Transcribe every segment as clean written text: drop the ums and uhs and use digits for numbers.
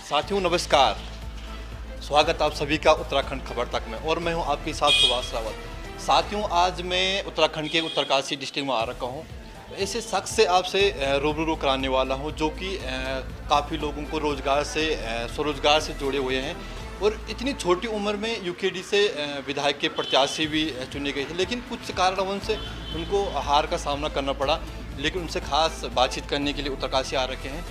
साथियों नमस्कार। स्वागत आप सभी का उत्तराखंड खबर तक में और मैं हूं आपके साथ सुभाष रावत। साथियों आज मैं उत्तराखंड के उत्तरकाशी डिस्ट्रिक्ट में आ रखा हूं। ऐसे शख्स से आपसे रूबरू कराने वाला हूं जो कि काफ़ी लोगों को रोज़गार से स्वरोजगार से जुड़े हुए हैं और इतनी छोटी उम्र में यूकेडी से विधायक के प्रत्याशी भी चुने गए थे, लेकिन कुछ कारणों से उनको हार का सामना करना पड़ा। लेकिन उनसे खास बातचीत करने के लिए उत्तरकाशी आ रखे हैं।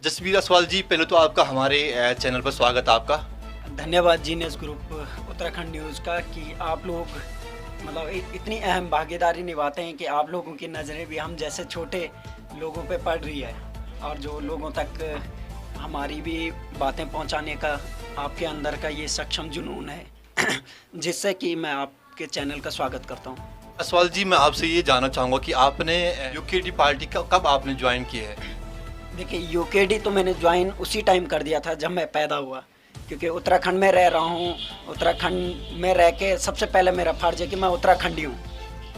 जसवीर असवाल जी, पहले तो आपका हमारे चैनल पर स्वागत है आपका। धन्यवाद जी न्यूज़ ग्रुप उत्तराखंड न्यूज़ का कि आप लोग मतलब इतनी अहम भागीदारी निभाते हैं कि आप लोगों की नज़रें भी हम जैसे छोटे लोगों पे पड़ रही है और जो लोगों तक हमारी भी बातें पहुंचाने का आपके अंदर का ये सक्षम जुनून है जिससे कि मैं आपके चैनल का स्वागत करता हूं। असवाल जी, मैं आपसे ये जानना चाहूँगा कि आपने यूकेडी पार्टी का कब आपने ज्वाइन की है? देखिए यूकेडी तो मैंने ज्वाइन उसी टाइम कर दिया था जब मैं पैदा हुआ, क्योंकि उत्तराखंड में रह रहा हूँ। उत्तराखंड में रह के सबसे पहले मेरा फर्ज है कि मैं उत्तराखंडी हूँ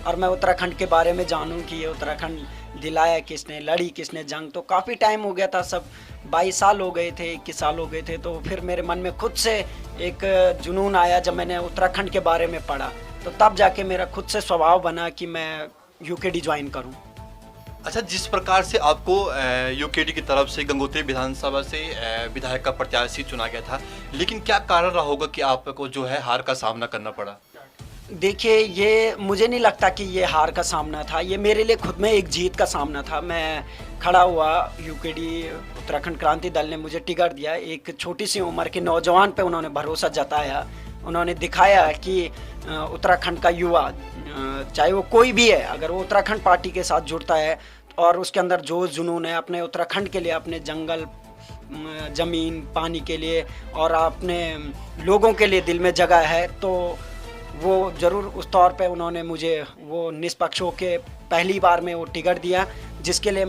और मैं उत्तराखंड के बारे में जानूँ कि ये उत्तराखंड दिलाया किसने, लड़ी किसने जंग। तो काफ़ी टाइम हो गया था, सब 22 साल हो गए थे, 21 साल हो गए थे। तो फिर मेरे मन में खुद से एक जुनून आया जब मैंने उत्तराखंड के बारे में पढ़ा, तो तब जाके मेरा खुद से स्वभाव बना कि मैं यूकेडी ज्वाइन करूँ। अच्छा, जिस प्रकार से आपको यूकेडी की तरफ से गंगोत्री विधानसभा से विधायक का प्रत्याशी चुना गया था, लेकिन क्या कारण रहा होगा कि आपको जो है हार का सामना करना पड़ा? देखिए, ये मुझे नहीं लगता कि ये हार का सामना था, ये मेरे लिए खुद में एक जीत का सामना था। मैं खड़ा हुआ, यूकेडी उत्तराखंड क्रांति दल ने मुझे टिकट दिया। एक छोटी सी उम्र के नौजवान पे उन्होंने भरोसा जताया, उन्होंने दिखाया कि उत्तराखंड का युवा चाहे वो कोई भी है, अगर वो उत्तराखंड पार्टी के साथ जुड़ता है और उसके अंदर जो जुनून है अपने उत्तराखंड के लिए, अपने जंगल ज़मीन पानी के लिए और अपने लोगों के लिए दिल में जगह है, तो वो ज़रूर उस तौर पे उन्होंने मुझे वो निष्पक्ष होकर पहली बार में वो टिकट दिया, जिसके लिए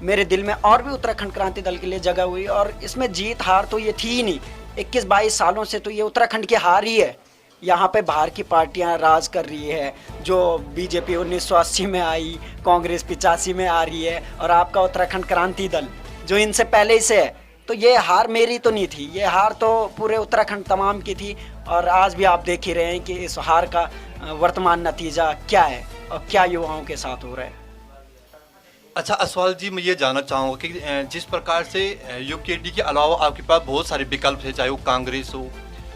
मेरे दिल में और भी उत्तराखंड क्रांति दल के लिए जगह हुई। और इसमें जीत हार तो ये थी ही नहीं, 21-22 सालों से तो ये उत्तराखंड की हार ही है। यहाँ पे बाहर की पार्टियां राज कर रही है, जो बीजेपी 1980 में आई, कांग्रेस 85 में आ रही है और आपका उत्तराखंड क्रांति दल जो इनसे पहले ही से है। तो ये हार मेरी तो नहीं थी, ये हार तो पूरे उत्तराखंड तमाम की थी। और आज भी आप देख ही रहे हैं कि इस हार का वर्तमान नतीजा क्या है और क्या युवाओं के साथ हो रहा है। अच्छा असवाल जी, मैं ये जानना चाहूँगा कि जिस प्रकार से यूकेडी के अलावा आपके पास बहुत सारे विकल्प है, चाहे वो कांग्रेस हो,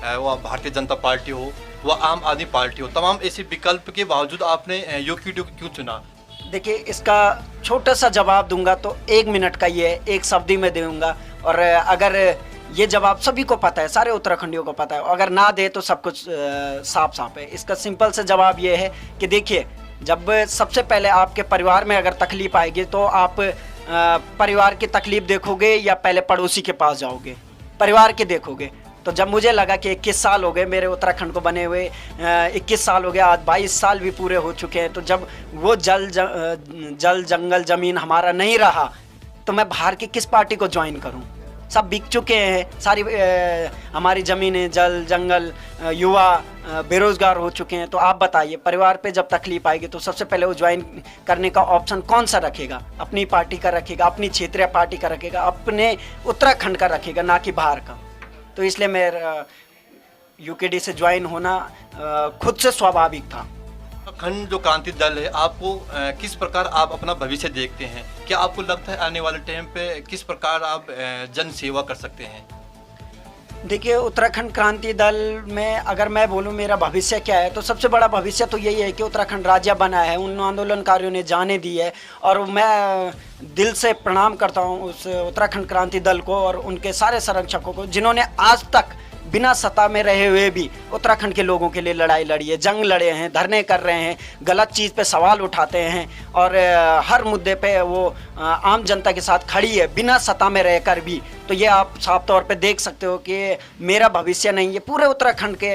वह भारतीय जनता पार्टी हो, वह आम आदमी पार्टी हो, तमाम ऐसे विकल्प के बावजूद आपने यूकेडी को क्यों चुना? देखिए, इसका छोटा सा जवाब दूंगा तो 1 मिनट का ये है, एक शब्द ही मैं दूंगा। और अगर ये जवाब सभी को पता है, सारे उत्तराखंडियों को पता है, अगर ना दे तो सब कुछ साफ साफ है। इसका सिंपल सा जवाब ये है कि देखिए, जब सबसे पहले आपके परिवार में अगर तकलीफ आएगी तो आप परिवार की तकलीफ देखोगे या पहले पड़ोसी के पास जाओगे? परिवार की देखोगे। तो जब मुझे लगा कि 21 साल हो गए मेरे उत्तराखंड को बने हुए, 21 साल हो गए, आज 22 साल भी पूरे हो चुके हैं, तो जब वो जल जंगल ज़मीन हमारा नहीं रहा तो मैं बाहर की किस पार्टी को ज्वाइन करूं? सब बिक चुके हैं, सारी हमारी ज़मीनें, जल जंगल, युवा बेरोज़गार हो चुके हैं। तो आप बताइए, परिवार पे जब तकलीफ आएगी तो सबसे पहले वो ज्वाइन करने का ऑप्शन कौन सा रखेगा? अपनी पार्टी का रखेगा, अपनी क्षेत्रीय पार्टी का रखेगा, अपने उत्तराखंड का रखेगा, ना कि बाहर का। तो इसलिए मेरा यूकेडी से ज्वाइन होना खुद से स्वाभाविक था। खंड जो क्रांति दल है, आपको किस प्रकार आप अपना भविष्य देखते हैं? क्या आपको लगता है आने वाले टाइम पे किस प्रकार आप जन सेवा कर सकते हैं? देखिए, उत्तराखंड क्रांति दल में अगर मैं बोलूँ मेरा भविष्य क्या है, तो सबसे बड़ा भविष्य तो यही है कि उत्तराखंड राज्य बना है, उन आंदोलनकारियों ने जाने दी है। और मैं दिल से प्रणाम करता हूँ उस उत्तराखंड क्रांति दल को और उनके सारे संरक्षकों को, जिन्होंने आज तक बिना सत्ता में रहे हुए भी उत्तराखंड के लोगों के लिए लड़ाई लड़ी है, जंग लड़े हैं, धरने कर रहे हैं, गलत चीज़ पे सवाल उठाते हैं और हर मुद्दे पे वो आम जनता के साथ खड़ी है बिना सत्ता में रहकर भी। तो ये आप साफ तौर पे देख सकते हो कि मेरा भविष्य नहीं, ये पूरे उत्तराखंड के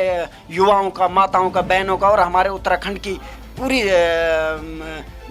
युवाओं का, माताओं का, बहनों का और हमारे उत्तराखंड की पूरी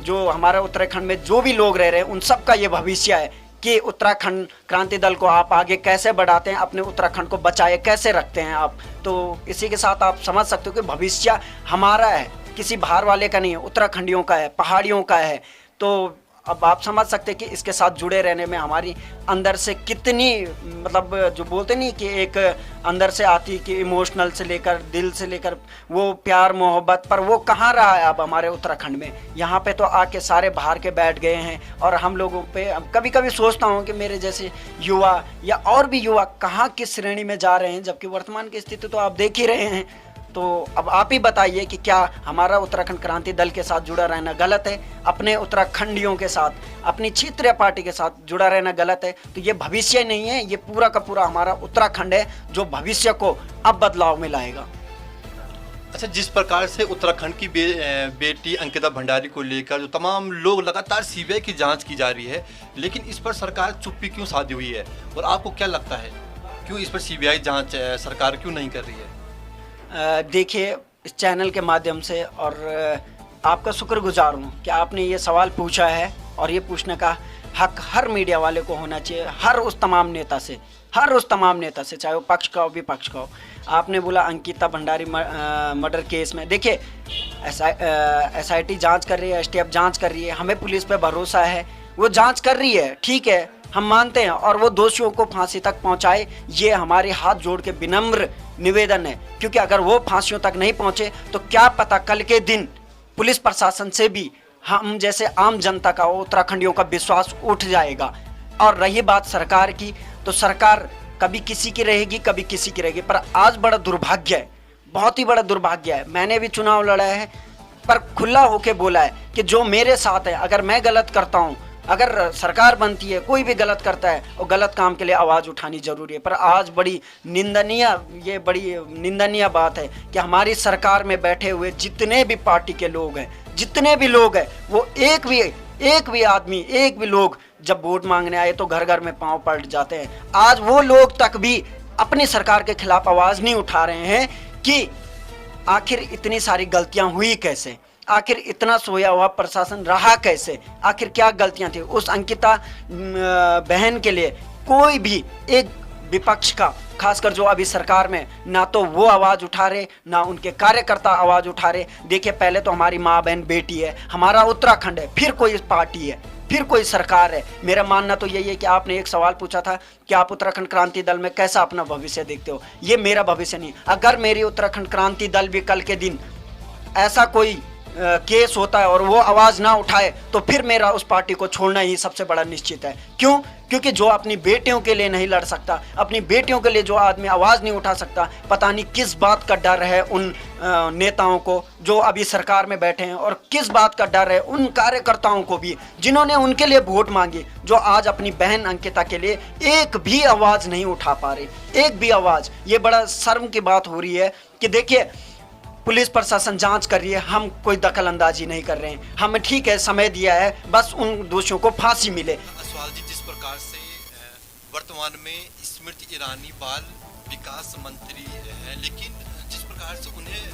जो हमारे उत्तराखंड में जो भी लोग रह रहे हैं उन सब का ये भविष्य है कि उत्तराखंड क्रांति दल को आप आगे कैसे बढ़ाते हैं, अपने उत्तराखंड को बचाए कैसे रखते हैं आप। तो इसी के साथ आप समझ सकते हो कि भविष्य हमारा है, किसी बाहर वाले का नहीं है, उत्तराखंडियों का है, पहाड़ियों का है। तो अब आप समझ सकते हैं कि इसके साथ जुड़े रहने में हमारी अंदर से कितनी, मतलब जो बोलते नहीं कि एक अंदर से आती कि इमोशनल से लेकर दिल से लेकर वो प्यार मोहब्बत, पर वो कहाँ रहा है अब हमारे उत्तराखंड में। यहाँ पे तो आके सारे बाहर के बैठ गए हैं और हम लोगों पे कभी कभी सोचता हूँ कि मेरे जैसे युवा या और भी युवा कहाँ किस श्रेणी में जा रहे हैं, जबकि वर्तमान की स्थिति तो आप देख ही रहे हैं। तो अब आप ही बताइए कि क्या हमारा उत्तराखंड क्रांति दल के साथ जुड़ा रहना गलत है, अपने उत्तराखंडियों के साथ, अपनी क्षेत्रीय पार्टी के साथ जुड़ा रहना गलत है? तो ये भविष्य नहीं है, ये पूरा का पूरा हमारा उत्तराखंड है जो भविष्य को अब बदलाव में लाएगा। अच्छा, जिस प्रकार से उत्तराखंड की बेटी अंकिता भंडारी को लेकर जो तमाम लोग लगातार सीबीआई की जांच की जा रही है, लेकिन इस पर सरकार चुप्पी क्यों साधी हुई है? और आपको क्या लगता है क्यों इस पर सीबीआई जांच सरकार क्यों नहीं कर रही है? देखिए, इस चैनल के माध्यम से और आपका शुक्रगुजार हूँ कि आपने ये सवाल पूछा है, और ये पूछने का हक हर मीडिया वाले को होना चाहिए, हर उस तमाम नेता से, चाहे वो पक्ष का हो विपक्ष का हो। आपने बोला अंकिता भंडारी मर्डर केस में, देखिए SIT जांच कर रही है, STF जांच कर रही है, हमें पुलिस पे भरोसा है, वो जांच कर रही है, ठीक है, हम मानते हैं, और वो दोषियों को फांसी तक पहुंचाए, ये हमारे हाथ जोड़ के विनम्र निवेदन है। क्योंकि अगर वो फांसियों तक नहीं पहुंचे तो क्या पता कल के दिन पुलिस प्रशासन से भी हम जैसे आम जनता का, उत्तराखंडियों का विश्वास उठ जाएगा। और रही बात सरकार की, तो सरकार कभी किसी की रहेगी, कभी किसी की रहेगी। पर आज बड़ा दुर्भाग्य है, बहुत ही बड़ा दुर्भाग्य है, मैंने भी चुनाव लड़ा है, पर खुला होके बोला है कि जो मेरे साथ है, अगर मैं गलत करता हूँ, अगर सरकार बनती है, कोई भी गलत करता है, और गलत काम के लिए आवाज़ उठानी जरूरी है। पर आज बड़ी निंदनीय बात है कि हमारी सरकार में बैठे हुए जितने भी पार्टी के लोग हैं, वो एक भी आदमी, एक भी लोग जब वोट मांगने आए तो घर घर में पांव पलट जाते हैं। आज वो लोग तक भी अपनी सरकार के खिलाफ आवाज़ नहीं उठा रहे हैं कि आखिर इतनी सारी गलतियां हुई कैसे, आखिर इतना सोया हुआ प्रशासन रहा कैसे, आखिर क्या गलतियां थी। उस अंकिता बहन के लिए कोई भी एक विपक्ष का, खासकर जो अभी सरकार में, ना तो वो आवाज़ उठा रहे, ना उनके कार्यकर्ता आवाज़ उठा रहे। देखिए, पहले तो हमारी माँ बहन बेटी है, हमारा उत्तराखंड है, फिर कोई पार्टी है, फिर कोई सरकार है। मेरा मानना तो यही है कि आपने एक सवाल पूछा था कि आप उत्तराखंड क्रांति दल में कैसा अपना भविष्य देखते हो। ये मेरा भविष्य नहीं। अगर मेरी उत्तराखंड क्रांति दल भी कल के दिन ऐसा कोई केस होता है और वो आवाज़ ना उठाए, तो फिर मेरा उस पार्टी को छोड़ना ही सबसे बड़ा निश्चित है। क्यों? क्योंकि जो अपनी बेटियों के लिए नहीं लड़ सकता, अपनी बेटियों के लिए जो आदमी आवाज़ नहीं उठा सकता, पता नहीं किस बात का डर है उन नेताओं को जो अभी सरकार में बैठे हैं, और किस बात का डर है उन कार्यकर्ताओं को भी जिन्होंने उनके लिए वोट मांगी, जो आज अपनी बहन अंकिता के लिए एक भी आवाज़ नहीं उठा पा रहे, एक भी आवाज़। ये बड़ा शर्म की बात हो रही है कि देखिए, पुलिस प्रशासन जांच कर रही है, हम कोई दखल अंदाजी नहीं कर रहे हैं, हमें ठीक है समय दिया है, बस उन दोषियों को फांसी मिले। सवाल जी, जिस प्रकार से वर्तमान में स्मृति ईरानी बाल विकास मंत्री हैं, लेकिन जिस प्रकार से उन्हें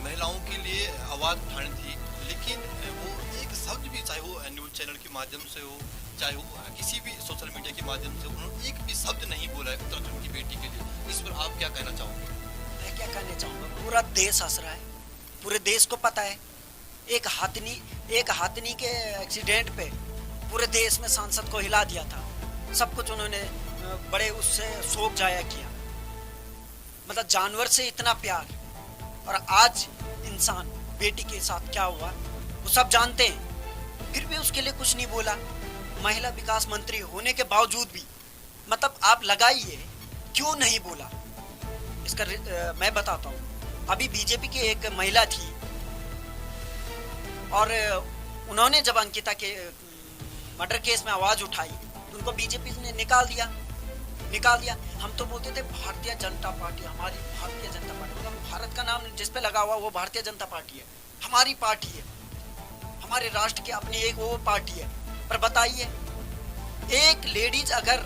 महिलाओं के लिए आवाज़ उठानी थी, लेकिन वो एक शब्द भी, चाहे वो न्यूज़ चैनल के माध्यम से हो, चाहे वो किसी भी सोशल मीडिया के माध्यम से, उन्होंने एक भी शब्द नहीं बोला है उत्तराखंड की बेटी के लिए। इस पर आप क्या कहना चाहोगे? मैं क्या कहना चाहूँगा, पूरा देश हंस रहा है, पूरे देश को पता है। एक हाथनी के एक्सीडेंट पे पूरे देश में सांसद को हिला दिया था, सब कुछ उन्होंने बड़े उससे शोक जाया किया। मतलब जानवर से इतना प्यार, और आज इंसान बेटी के साथ क्या हुआ वो सब जानते हैं, फिर भी उसके लिए कुछ नहीं बोला। महिला विकास मंत्री होने के बावजूद भी, मतलब आप लगाइए क्यों नहीं बोला इसका मैं बताता हूँ। अभी बीजेपी की एक महिला थी, और उन्होंने जब अंकिता के मर्डर केस में आवाज़ उठाई, उनको बीजेपी ने निकाल दिया। हम तो बोलते थे भारतीय जनता पार्टी, हमारी भारतीय जनता पार्टी, मतलब भारत का नाम जिस पे लगा हुआ वो भारतीय जनता पार्टी है, हमारी पार्टी है, हमारे राष्ट्र की अपनी एक वो पार्टी है। पर बताइए, एक लेडीज अगर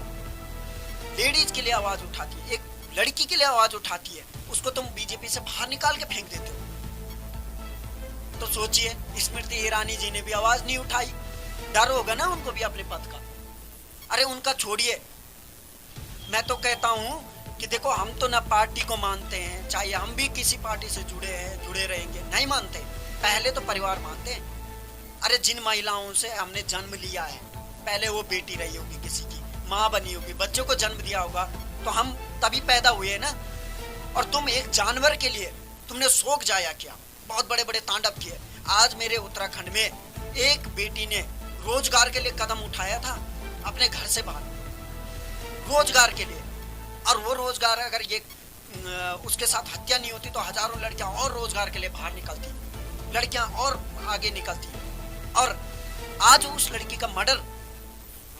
लेडीज के लिए आवाज़ उठाती है, एक लड़की के लिए आवाज़ उठाती है, उसको तुम बीजेपी से बाहर निकाल के फेंक देते हो। तो सोचिए, स्मृति ईरानी जी ने भी आवाज़ नहीं उठाई, डर होगा ना उनको भी अपने पद का। अरे उनका छोड़िए, मैं तो कहता हूँ कि देखो हम तो ना पार्टी को मानते हैं, चाहे हम भी किसी पार्टी से जुड़े हैं, जुड़े रहेंगे, नहीं मानते, पहले तो परिवार मानते हैं। अरे जिन महिलाओं से हमने जन्म लिया है, पहले वो बेटी रही होगी, किसी की माँ बनी होगी, बच्चों को जन्म दिया होगा, तो हम तभी पैदा हुए ना। और तुम एक जानवर के लिए तुमने शोक जाया किया, बहुत बड़े बड़े तांडव किए। आज मेरे उत्तराखंड में एक बेटी ने रोजगार के लिए कदम उठाया था अपने घर से बाहर, रोजगार के लिए, और वो रोजगार अगर ये उसके साथ हत्या नहीं होती तो हजारों लड़कियां और रोजगार के लिए बाहर निकलती, लड़कियां और आगे निकलती। और आज उस लड़की का मर्डर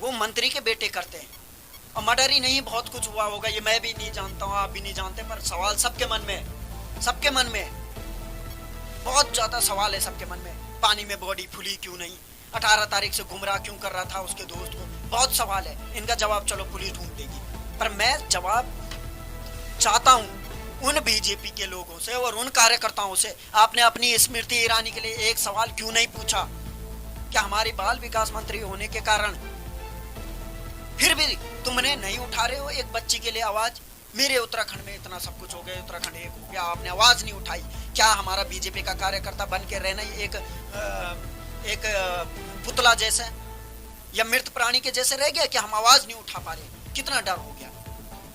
वो मंत्री के बेटे करते हैं, और मर्डर ही नहीं बहुत कुछ हुआ होगा, ये मैं भी नहीं जानता हूँ, आप भी नहीं जानते, पर सवाल सबके मन में है, सबके मन में बहुत ज्यादा सवाल है सबके मन में। पानी में बॉडी फुली क्यों नहीं, 18 तारीख से गुमराह क्यों कर रहा था उसके दोस्त को, बहुत सवाल है। इनका जवाब चलो पुलिस ढूंढ देगी, पर मैं जवाब चाहता हूं उन बीजेपी के लोगों से और उन कार्यकर्ताओं से। आपने अपनी स्मृति ईरानी के लिए एक सवाल क्यों नहीं पूछा? क्या हमारी बाल विकास मंत्री होने के कारण फिर भी तुमने नहीं उठा रहे हो एक बच्ची के लिए आवाज? मेरे उत्तराखंड में इतना सब कुछ हो गया, उत्तराखंड एक हो गया, आपने आवाज नहीं उठाई। क्या हमारा बीजेपी का कार्यकर्ता बन के रहना एक पुतला जैसे या मृत प्राणी के जैसे रह गया कि हम आवाज नहीं उठा पा रहे? कितना डर हो गया।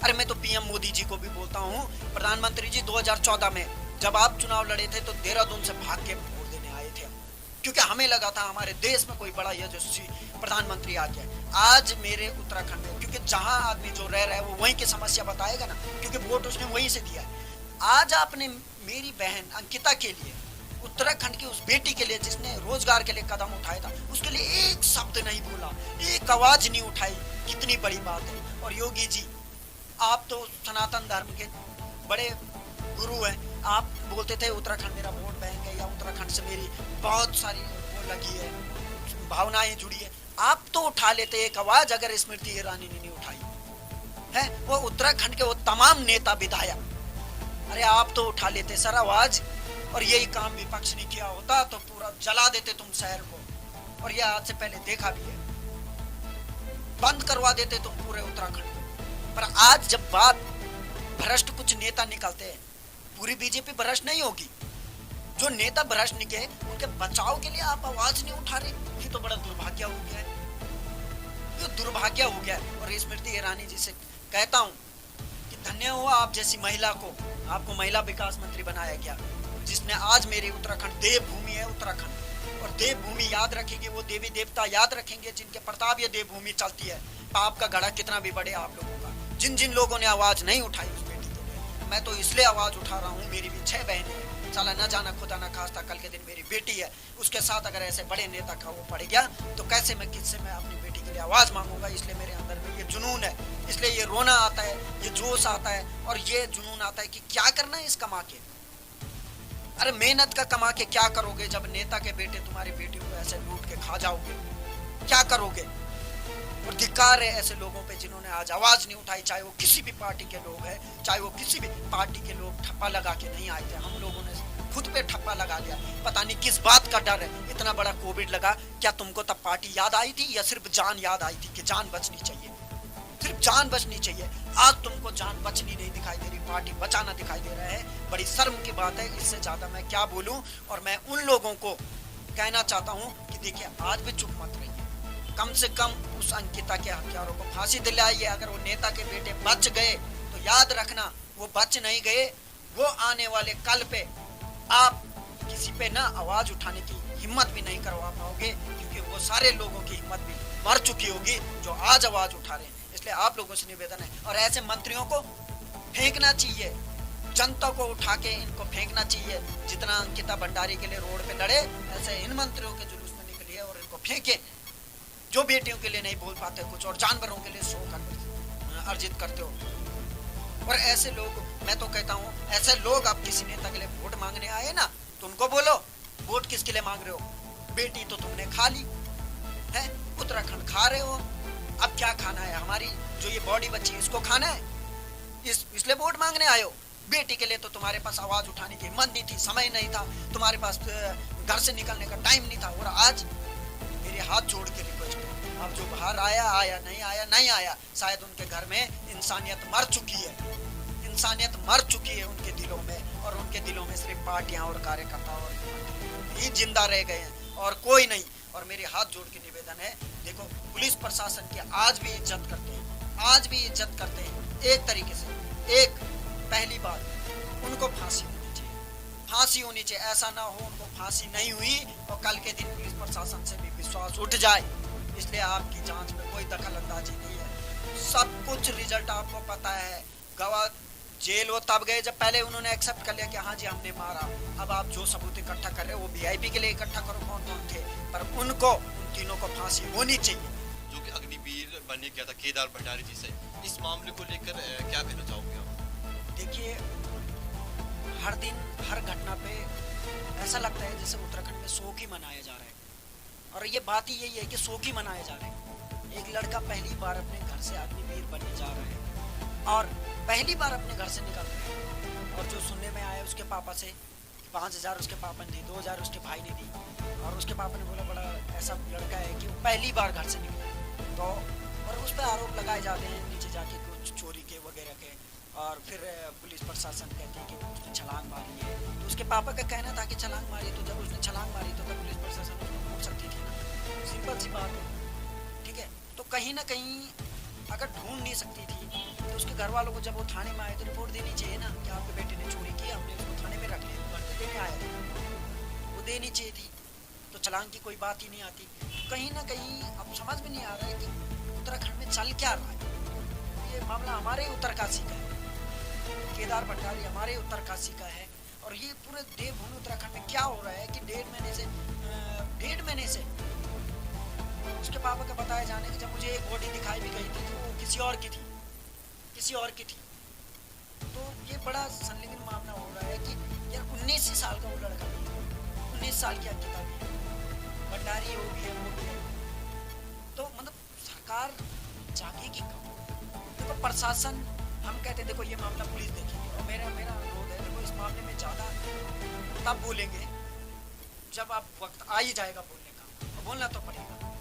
अरे मैं तो पीएम मोदी जी को भी बोलता हूँ, प्रधानमंत्री जी 2014 में जब आप चुनाव लड़े थे तो देहरादून से भाग के वोट देने आए थे, क्योंकि हमें लगा था हमारे देश में कोई बड़ा यशस्वी प्रधानमंत्री आ गया। आज मेरे उत्तराखंड में, क्योंकि जहां आदमी जो रह रहा है वो वहीं की समस्या बताएगा ना, क्योंकि वोट उसने वहीं से दिया है। आज आपने मेरी बहन अंकिता के लिए, उत्तराखंड की उस बेटी के लिए जिसने रोजगार के लिए कदम उठाया था, उसके लिए एक शब्द नहीं बोला, एक आवाज नहीं उठाई, कितनी बड़ी बात है। और योगी जी, आप तो सनातन धर्म के बड़े गुरु हैं, आप बोलते थे उत्तराखंड मेरा वोट बैंक है, या उत्तराखंड से मेरी बहुत सारी वो लगी है, भावनाएं जुड़ी है। आप तो उठा लेते एक आवाज, अगर स्मृति ईरानी ने नहीं उठाई है, वो उत्तराखंड के वो तमाम नेता विधायक, अरे आप तो उठा लेते सर आवाज। और यही काम विपक्ष ने किया होता तो पूरा जला देते तुम शहर को, और यह आज से पहले देखा भी है, बंद करवा देते तुम पूरे उत्तराखंड को। पर आज जब बात भ्रष्ट कुछ नेता निकलते हैं, पूरी बीजेपी भ्रष्ट नहीं होगी, जो नेता भ्रष्ट निकले उनके बचाव के लिए आप आवाज नहीं उठा रहे, ये तो बड़ा दुर्भाग्य हो गया है, ये दुर्भाग्य हो गया है। और स्मृति ईरानी जी से कहता हूँ कि धन्य हुआ आप जैसी महिला को, आपको महिला विकास मंत्री बनाया गया, जिसने आज मेरे उत्तराखंड, देवभूमि है उत्तराखंड, और देवभूमि याद रखेंगे वो देवी देवता याद रखेंगे जिनके प्रताप ये देवभूमि चलती है। पाप का घड़ा कितना भी बढ़े आप लोगों का, जिन जिन लोगों ने आवाज नहीं उठाई उस बेटी के लिए, मैं तो इसलिए आवाज उठा रहा हूँ। मेरी भी 6 बहनें हैं, साला न जाना खुदा न खास्ता कल के दिन मेरी बेटी है, उसके साथ अगर ऐसे बड़े नेता का वो पड़ गया तो कैसे मैं किससे मैं अपनी बेटी के लिए आवाज मांगूंगा। इसलिए मेरे अंदर में ये जुनून है, इसलिए ये रोना आता है, ये जोश आता है, और ये जुनून आता है कि क्या करना है इस कमा के। अरे मेहनत का कमा के क्या करोगे जब नेता के बेटे तुम्हारी बेटियों को ऐसे लूट के खा जाओगे, क्या करोगे? और धिक्कार है ऐसे लोगों पे जिन्होंने आज आवाज नहीं उठाई, चाहे वो किसी भी पार्टी के लोग हैं, चाहे वो किसी भी पार्टी के लोग ठप्पा लगा के नहीं आए थे, हम लोगों ने खुद पे ठप्पा लगा लिया। पता नहीं किस बात का डर है, इतना बड़ा कोविड लगा, क्या तुमको तब पार्टी याद आई थी या सिर्फ जान याद आई थी कि जान बचनी चाहिए, सिर्फ जान बचनी चाहिए? आज तुमको जान बचनी नहीं दिखाई दे रही, पार्टी बचाना दिखाई दे रहा है। बड़ी शर्म की बात है, इससे ज्यादा मैं क्या बोलूं। और मैं उन लोगों को कहना चाहता हूं कि देखिए आज भी चुप मत रहिए, कम से कम उस अंकिता के हत्यारों को फांसी दिलाइए। अगर वो नेता के बेटे बच गए तो याद रखना वो बच नहीं गए, वो आने वाले कल पे आप किसी पे ना आवाज उठाने की हिम्मत भी नहीं करवा पाओगे, क्योंकि वो सारे लोगों की हिम्मत भी मर चुकी होगी जो आज आवाज उठा रहे हैं। इसलिए आप लोगों से निवेदन है, और ऐसे मंत्रियों को फेंकना चाहिए, जनता को उठा के इनको फेंकना चाहिए। जितना अंकिता भंडारी के लिए रोड पे लड़े, ऐसे इन मंत्रियों के जुलूस में निकलिए और इनको फेंके, जो बेटियों के लिए नहीं बोल पाते कुछ और जानवरों के लिए शोक अर्जित करते हो। और ऐसे लोग, मैं तो कहता हूँ ऐसे लोग, आप किसी नेता के लिए वोट मांगने आए ना तो उनको बोलो वोट किसके लिए मांग रहे हो? बेटी तो तुमने खा ली है, उत्तराखंड खा रहे हो, अब क्या खाना है? हमारी जो ये बॉडी बची इसको खाना है, इसलिए वोट मांगने आए हो? बेटी के लिए तो तुम्हारे पास आवाज उठाने की हिम्मत नहीं थी, समय नहीं था, तुम्हारे पास घर से निकलने का टाइम नहीं था। और आज मेरे हाथ जोड़ के रिक्वेस्ट है, अब जो बाहर आया आया, नहीं आया नहीं आया, शायद उनके घर में इंसानियत मर चुकी है, इंसानियत मर चुकी है उनके दिलों में, और उनके दिलों में सिर्फ पार्टियां और कार्यकर्ता और ही जिंदा रह गए हैं और कोई नहीं। और मेरे हाथ जोड़ के निवेदन है, देखो पुलिस प्रशासन की आज भी इज्जत करते हैं, आज भी इज्जत करते हैं एक तरीके से। एक पहली बात, उनको फांसी होनी चाहिए, फांसी होनी चाहिए। ऐसा ना हो उनको फांसी नहीं हुई और कल के दिन पुलिस प्रशासन से भी विश्वास उठ जाए। इसलिए आपकी जांच में कोई दखल अंदाजी नहीं है, सब कुछ रिजल्ट आपको पता है। गवाह जेल वो तब गए जब पहले उन्होंने एक्सेप्ट कर लिया कि हाँ जी हमने मारा। अब आप जो सबूत इकट्ठा कर रहे हो वो वीआईपी के लिए इकट्ठा करो, कौन कौन थे, पर उनको, उन तीनों को फांसी होनी चाहिए। जो कि अग्निवीर बनने गया था केदार भंडारी जी से, इस मामले को लेकर क्या कहना चाहोगे आप? देखिए, हर दिन हर घटना पे ऐसा लगता है जैसे उत्तराखंड में शोक ही मनाया जा रहा है, और ये बात ही यही है कि शोक ही मनाया जा रहा है। एक लड़का पहली बार अपने घर से अग्निवीर बनने जा रहा है और पहली बार अपने घर से निकल रहा है, और जो सुनने में आया उसके पापा से 5,000 उसके पापा ने दी, 2,000 उसके भाई ने दी, और उसके पापा ने बोला बड़ा ऐसा लड़का है कि वो पहली बार घर से निकला। तो और उस पर आरोप लगाए जाते हैं नीचे जाके कुछ चोरी के वगैरह के, और फिर पुलिस प्रशासन कहती है कि उसने छलांग मारी है। तो उसके पापा का कहना था कि छलांग मारी, तो जब उसने छलांग मारी तो तब पुलिस प्रशासन उसको ढूंढ सकती थी ना, सिंपल सी बात है, ठीक है। तो कहीं ना कहीं अगर ढूंढ नहीं सकती थी तो उसके घर वालों को जब वो थाने में आए तो रिपोर्ट देनी चाहिए ना कि आपके बेटे ने चोरी की, हमने उसको थाने में रख लिया, भर्ती देने आया था, वो देनी चाहिए थी। तो छलांग की कोई बात ही नहीं आती। कहीं ना कहीं अब समझ में नहीं आ रहा है कि उत्तराखंड में चल क्या रहा है। ये मामला हमारे उत्तरकाशी का है, केदार भंडारी हमारे उत्तरकाशी का है, और ये पूरे देवभूमि उत्तराखंड में क्या हो रहा है कि डेढ़ महीने से उसके पापा का बताया जाने कि जब मुझे एक बॉडी दिखाई भी गई थी तो वो किसी और की थी। तो ये बड़ा संदिग्ध मामला हो रहा है कि यार 19 साल का वो लड़का भी है, 19 साल की अंकिता भी है, भंडारी वो भी है। तो मतलब सरकार जागेगी कब? देखो प्रशासन, हम कहते देखो ये मामला पुलिस देखेगी, और मेरा अनुरोध है देखो इस मामले में ज़्यादा तब बोलेंगे जब आप वक्त आ ही जाएगा बोलने का, और बोलना तो पड़ेगा।